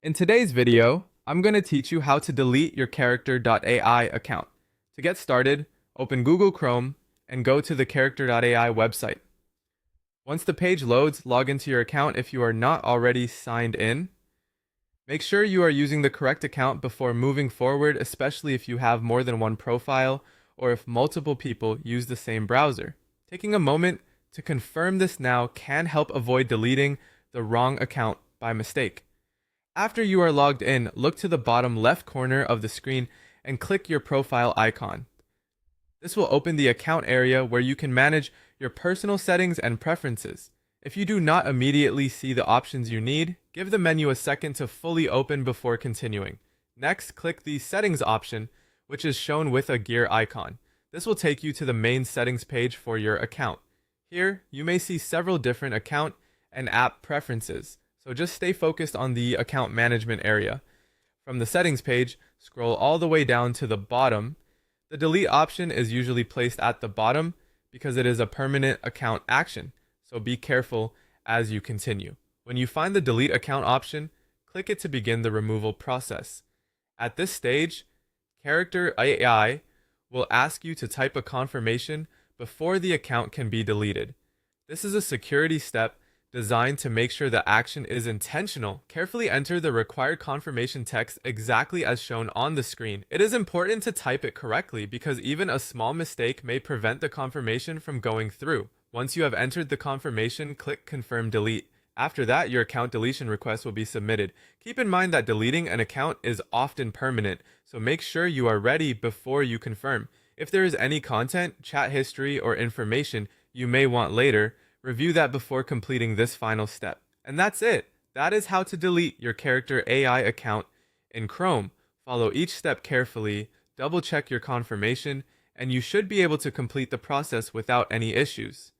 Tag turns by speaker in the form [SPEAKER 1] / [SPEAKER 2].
[SPEAKER 1] In today's video, I'm going to teach you how to delete your character.ai account. To get started, open Google Chrome and go to the character.ai website. Once the page loads, log into your account if you are not already signed in. Make sure you are using the correct account before moving forward, especially if you have more than one profile or if multiple people use the same browser. Taking a moment to confirm this now can help avoid deleting the wrong account by mistake. After you are logged in, look to the bottom left corner of the screen and click your profile icon. This will open the account area where you can manage your personal settings and preferences. If you do not immediately see the options you need, give the menu a second to fully open before continuing. Next, click the Settings option, which is shown with a gear icon. This will take you to the main settings page for your account. Here, you may see several different account and app preferences, so just stay focused on the account management area. From the settings page, scroll all the way down to the bottom. The delete option is usually placed at the bottom because it is a permanent account action, so be careful as you continue. When you find the delete account option, click it to begin the removal process. At this stage, Character AI will ask you to type a confirmation before the account can be deleted. This is a security step designed to make sure the action is intentional. Carefully enter the required confirmation text exactly as shown on the screen. It is important to type it correctly because even a small mistake may prevent the confirmation from going through. Once you have entered the confirmation, click Confirm Delete. After that, your account deletion request will be submitted. Keep in mind that deleting an account is often permanent, so make sure you are ready before you confirm. If there is any content, chat history, or information you may want later, review that before completing this final step. And that's it. That is how to delete your character AI account in Chrome. Follow each step carefully, double check your confirmation, and you should be able to complete the process without any issues.